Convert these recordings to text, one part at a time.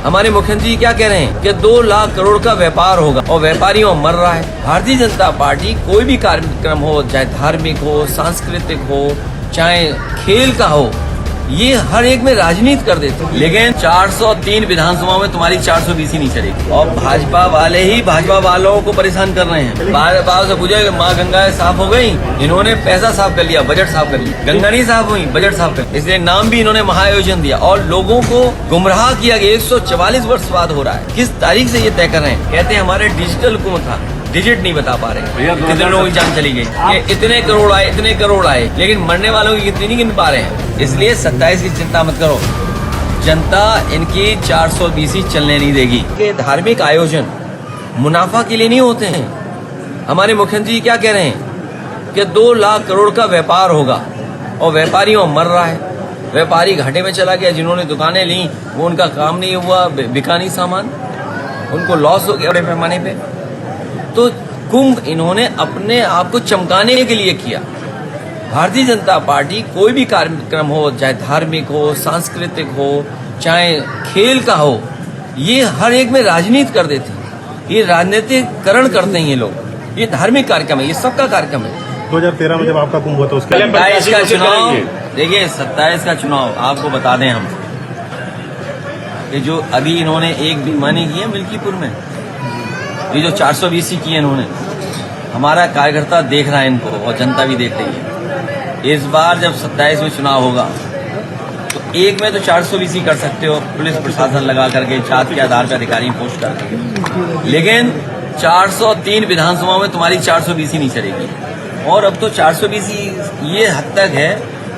हमारे मुख्यमंत्री जी क्या कह रहे हैं कि 2 लाख करोड़ का व्यापार होगा और व्यापारियों मर रहा है। भारतीय जनता पार्टी कोई भी कार्यक्रम हो, चाहे धार्मिक हो, सांस्कृतिक हो, चाहे खेल का हो, ये हर एक में राजनीति कर देते हैं। लेकिन 403 विधानसभाओं में तुम्हारी 420 ही नहीं चलेगी और भाजपा वाले ही भाजपा वालों को परेशान कर रहे हैं। बार से पूछे माँ गंगा साफ हो गई, इन्होंने पैसा साफ कर लिया, बजट साफ कर लिया। गंगा नहीं साफ हुई, बजट साफ कर, इसलिए नाम भी इन्होंने महाआयोजन दिया और लोगों को गुमराह किया गया। 144 वर्ष बाद हो रहा है। किस तारीख से ये तय कर रहे हैं? कहते हैं हमारे डिजिटल हुकूमत था, डिजिट नहीं बता पा रहे कितने लोगों की जान चली गई, कि इतने करोड़ आए, इतने करोड़ आए, लेकिन मरने वालों की गिनती नहीं गिन पा रहे हैं। इसलिए 27 की चिंता मत करो, जनता इनकी 420 चलने नहीं देगी। ये धार्मिक आयोजन मुनाफा के लिए नहीं होते हैं। हमारे मुख्यमंत्री जी क्या कह रहे हैं कि 2 लाख करोड़ का व्यापार होगा और व्यापारियों मर रहा है। व्यापारी घाटे में चला गया, जिन्होंने दुकानें ली वो उनका काम नहीं हुआ, बिका नहीं सामान, उनको लॉस हो गया बड़े पैमाने पे। तो कुंभ इन्होंने अपने आप को चमकाने के लिए किया। भारतीय जनता पार्टी कोई भी कार्यक्रम हो, चाहे धार्मिक हो, सांस्कृतिक हो, चाहे खेल का हो, ये हर एक में राजनीति कर देते हैं। ये राजनीतिकरण करते हैं ये लोग। ये धार्मिक कार्यक्रम है, ये सबका कार्यक्रम है। 2013 में जब आपका कुंभ हुआ था उसके 27 का चुनाव, देखिए 27 का चुनाव आपको बता दें हम कि जो अभी इन्होंने एक बेईमानी की है मिल्कीपुर में, ये जो 420 की है इन्होंने, हमारा कार्यकर्ता देख रहा है इनको और जनता भी देख रही है। इस बार जब 27 में चुनाव होगा तो एक में तो 420 कर सकते हो, पुलिस प्रशासन लगा करके जात के आधार पर अधिकारी पोस्ट करके, लेकिन 403 विधानसभाओं में तुम्हारी 420 नहीं चलेगी। और अब तो 420 ये हद तक है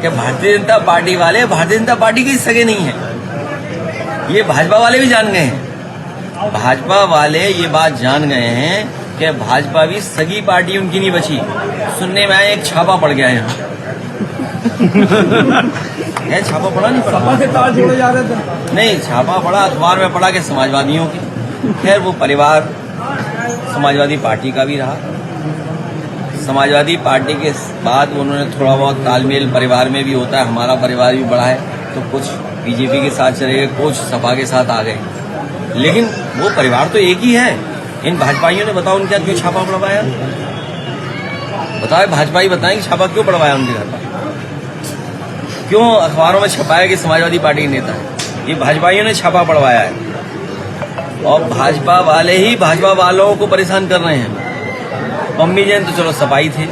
कि भारतीय जनता पार्टी वाले भारतीय जनता पार्टी के सगे नहीं है। ये भाजपा वाले भी जान गए हैं, भाजपा वाले ये बात जान गए हैं कि भाजपा भी सगी पार्टी उनकी नहीं बची। सुनने में आया एक छापा पड़ गया यहाँ है, छापा पड़ा नहीं पड़ा, सपा से तार जोड़े जा रहे थे। नहीं छापा पड़ा, अखबार में पड़ा कि समाजवादियों की। खैर वो परिवार समाजवादी पार्टी का भी रहा, समाजवादी पार्टी के बाद उन्होंने थोड़ा बहुत तालमेल परिवार में भी होता है, हमारा परिवार भी बड़ा है, तो कुछ बीजेपी के साथ चले गए, कुछ सपा के साथ आ गए, लेकिन वो परिवार तो एक ही है। इन भाजपाइयों ने बताओ उनके क्यों छापा पड़वाया? बताए भाजपाई बताएं कि छापा क्यों पड़वाया उनके घर पर, क्यों अखबारों में छपाया कि समाजवादी पार्टी के नेता है? ये भाजपाइयों ने छापा पड़वाया है और भाजपा वाले ही भाजपा वालों को परेशान कर रहे हैं। मम्मी जैन तो चलो सफाई थे,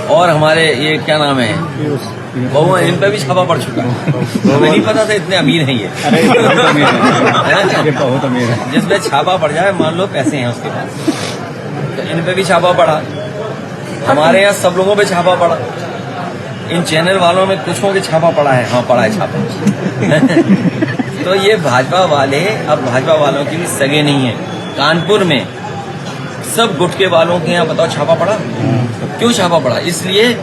और हमारे ये क्या नाम है बहू, इन पे भी छापा पड़ चुका है। हमें नहीं पता था इतने अमीर हैं ये। बहुत अमीर है। जिसमें छापा पड़ जाए, मान लो पैसे हैं उसके पास, तो इन पे भी छापा पड़ा। हमारे यहाँ सब लोगों पे छापा पड़ा, इन चैनल वालों में कुछों के छापा पड़ा है। हाँ पड़ा है छापा। तो ये भाजपा वाले अब भाजपा वालों की भी सगे नहीं है। कानपुर में सब गुटके वालों के यहाँ बताओ छापा पड़ा, क्यों छापा पड़ा? इसलिए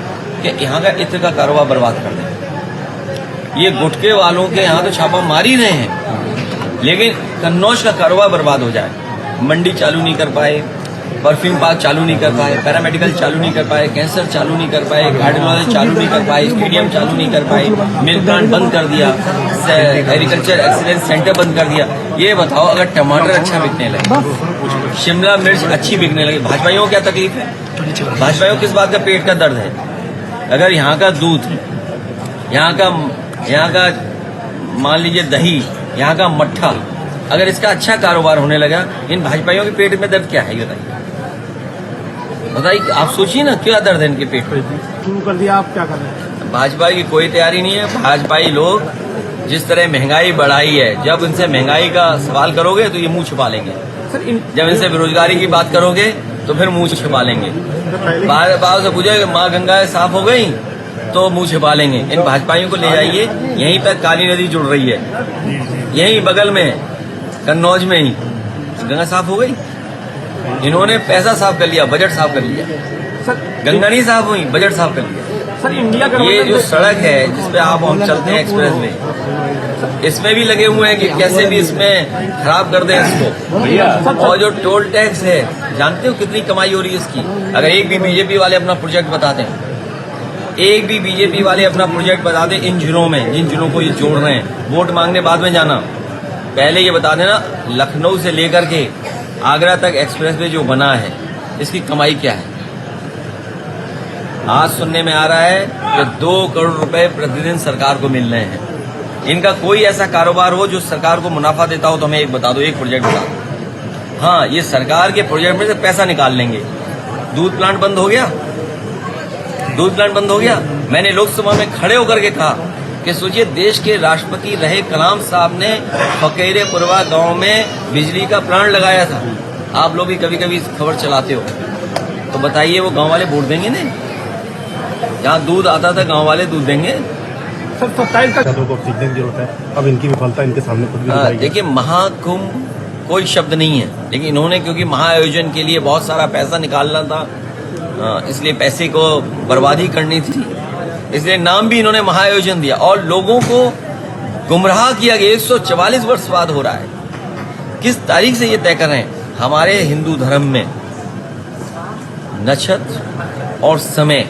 कि यहाँ का इत्र का कारोबार बर्बाद कर दें। ये गुटके वालों के यहाँ तो छापा मार ही रहे हैं, लेकिन कन्नौज का कारोबार बर्बाद हो जाए। मंडी चालू नहीं कर पाए, परफ्यूम पार्क चालू नहीं कर पाए, पैरामेडिकल चालू नहीं कर पाए, कैंसर चालू नहीं कर पाए, कार्डियोलॉजी चालू नहीं कर पाए, स्टेडियम चालू नहीं कर पाए, मिल्क प्लांट बंद कर दिया, एग्रीकल्चर एक्सीलेंस सेंटर बंद कर दिया। ये बताओ अगर टमाटर अच्छा बिकने लगे, शिमला मिर्च अच्छी बिकने लगी, भाजपाइयों को क्या तकलीफ है? भाजपाइयों को किस बात का पेट का दर्द है? अगर यहाँ का दूध, यहाँ का मान लीजिए दही, यहाँ का मट्ठा, अगर इसका अच्छा कारोबार होने लगा, इन भाजपाइयों के पेट में दर्द क्या है ये बताइए। आप सोचिए ना क्या दर्द है इनके पेट में। शुरू कर दिया, आप क्या कर रहे हैं? भाजपा की कोई तैयारी नहीं है। भाजपाई लोग जिस तरह महंगाई बढ़ाई है, जब इनसे महंगाई का सवाल करोगे तो ये मुंह छुपा लेंगे, जब इनसे बेरोजगारी की बात करोगे तो फिर मुंह छुपा लेंगे। बार से पूछे माँ गंगा साफ हो गई तो मुंह छिपा लेंगे। इन भाजपाइयों को ले जाइए, यहीं पर काली नदी जुड़ रही है, यहीं बगल में कन्नौज में ही गंगा साफ हो गई। इन्होंने पैसा साफ कर लिया, बजट साफ कर लिया। गंगा नहीं साफ हुई, बजट साफ कर लिया। सर इंडिया का ये जो सड़क है जिसपे आप हम चलते हैं एक्सप्रेस में, इसमें भी लगे हुए हैं कि कैसे भी इसमें खराब कर दें इसको। और जो टोल टैक्स है, जानते हो कितनी कमाई हो रही है इसकी? अगर एक भी बीजेपी वाले अपना प्रोजेक्ट बताते हैं, एक भी बीजेपी वाले अपना प्रोजेक्ट बता दें इन जिलों में, जिन जिलों को ये जोड़ रहे हैं, वोट मांगने बाद में जाना, पहले ये बता देना, लखनऊ से लेकर के आगरा तक एक्सप्रेसवे जो बना है, इसकी कमाई क्या है? आज सुनने में आ रहा है कि 2 करोड़ रुपए प्रतिदिन सरकार को मिल रहे हैं। इनका कोई ऐसा कारोबार हो जो सरकार को मुनाफा देता हो तो हमें एक बता दो, एक प्रोजेक्ट बता दो। हाँ, ये सरकार के प्रोजेक्ट में से पैसा निकाल लेंगे। दूध प्लांट बंद हो गया, दूध प्लांट बंद हो गया। मैंने लोकसभा में खड़े होकर के कहा कि सोचिए, देश के राष्ट्रपति रहे कलाम साहब ने फकीरेपुरवा गांव में बिजली का प्लांट लगाया था। आप लोग भी कभी कभी खबर चलाते हो, तो बताइए वो गांव वाले वोट देंगे? नहीं, जहाँ दूध आता था गांव वाले दूध देंगे? सर 27 तक को सीखने की जरूरत है। अब इनकी विफलता इनके सामने खुद भी दिखाई है। देखिए, महाकुंभ कोई शब्द नहीं है, लेकिन इन्होंने क्योंकि महाआयोजन के लिए बहुत सारा पैसा निकालना था, इसलिए पैसे को बर्बादी करनी थी, इसलिए नाम भी इन्होंने महाआयोजन दिया और लोगों को गुमराह किया गया। 144 वर्ष बाद हो रहा है। किस तारीख से ये तय कर रहे हैं? हमारे हिंदू धर्म में नक्षत्र और समय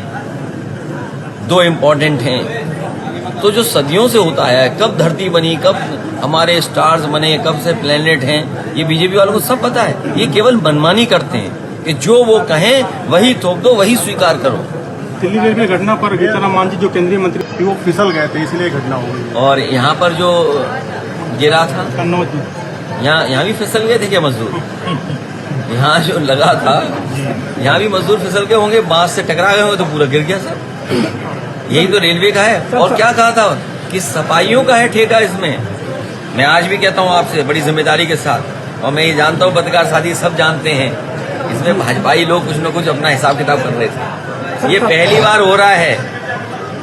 2 इम्पोर्टेंट हैं। तो जो सदियों से होता है, कब धरती बनी, कब हमारे स्टार्स बने, कब से प्लेनेट हैं, ये बीजेपी वालों को सब पता है। ये केवल मनमानी करते हैं कि जो वो कहें वही थोप दो, वही स्वीकार करो। दिल्ली रेलवे घटना पर गीताराम मांझी जो केंद्रीय मंत्री थी वो फिसल गए थे, इसलिए घटना हो गई। और यहाँ पर जो गिरा था, कन्नौज में यहाँ भी फिसल गए थे क्या मजदूर? यहाँ जो लगा था, यहाँ भी मजदूर फिसल गए होंगे, बांस से टकरा गए होंगे तो पूरा गिर गया सर। यही तो रेलवे का है। और क्या कहा था कि सफाइयों का है ठेका इसमें। मैं आज भी कहता हूँ आपसे बड़ी जिम्मेदारी के साथ, और मैं ये जानता हूँ पत्रकार साथी सब जानते हैं, इसमें भाजपाई लोग कुछ न कुछ अपना हिसाब किताब कर रहे थे। ये पहली बार हो रहा है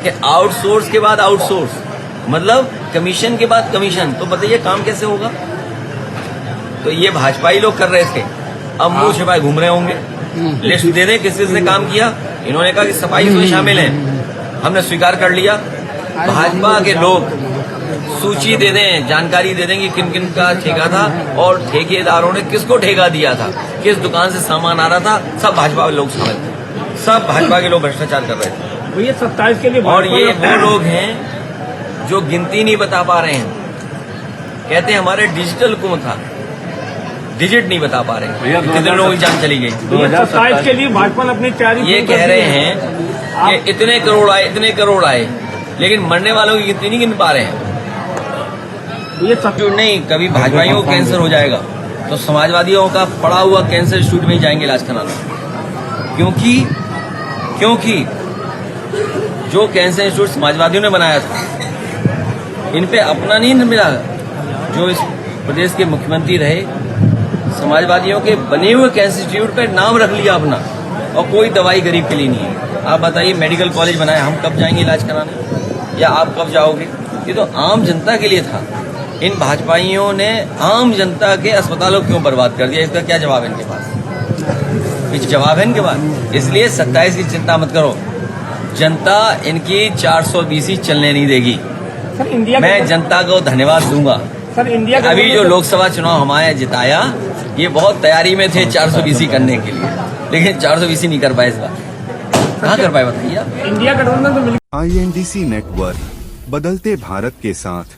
कि आउटसोर्स के बाद आउटसोर्स, मतलब कमीशन के बाद कमीशन। तो बताइए काम कैसे होगा? तो ये भाजपाई लोग कर रहे थे, अब मुंह छिपाए घूम रहे होंगे। लिस्ट दे दें किस किस ने काम किया। इन्होंने कहा कि सफाई इसमें शामिल है, हमने स्वीकार कर लिया। भाजपा के लोग सूची दे दें, जानकारी दे दें कि किन किन का ठेका था और ठेकेदारों ने किसको ठेका दिया था, किस दुकान से सामान आ रहा था। सब भाजपा के लोग शामिल थे, सब भाजपा के लोग भ्रष्टाचार कर रहे थे। तो ये 27 के लिए और ये वो लोग हैं जो गिनती नहीं बता पा रहे हैं। कहते हैं हमारे डिजिटल कुंभ था, डिजिट नहीं बता पा रहे हैं, कितने लोगों की जान चली गई। 27 के लिए भाजपा ने अपनी तैयारी ये कह रहे हैं कि इतने करोड़ आए, इतने करोड़ आए, लेकिन मरने वालों की गिनती नहीं गिन पा रहे हैं। ये जो नहीं, कभी भाजपाइयों को कैंसर हो जाएगा तो समाजवादियों का पड़ा हुआ कैंसर इंस्टीट्यूट में ही जाएंगे इलाज कराना। क्योंकि जो कैंसर इंस्टीट्यूट समाजवादियों ने बनाया था, इन पे अपना नहीं मिला। जो इस प्रदेश के मुख्यमंत्री रहे, समाजवादियों के बने हुए कैंसर इंस्टीट्यूट पे नाम रख लिया अपना, और कोई दवाई गरीब के लिए नहीं है। आप बताइए, मेडिकल कॉलेज बनाया, हम कब जाएंगे इलाज कराने, या आप कब जाओगे? ये तो आम जनता के लिए था। इन भाजपाइयों ने आम जनता के अस्पतालों क्यों बर्बाद कर दिया? इसका क्या जवाब है इनके पास? कुछ जवाब है इनके पास? इसलिए 27 की चिंता मत करो, जनता इनकी 420 चलने नहीं देगी। सर इंडिया मैं जनता को धन्यवाद दूंगा। सर इंडिया अभी जो लोकसभा चुनाव हमारे जिताया, ये बहुत तैयारी में थे 420 करने के लिए, लेकिन 420 नहीं कर पाए इस बार। कहाँ कर पाए बताइए आप? इंडिया गठबंधन तो मिल INDC नेटवर्क, बदलते भारत के साथ।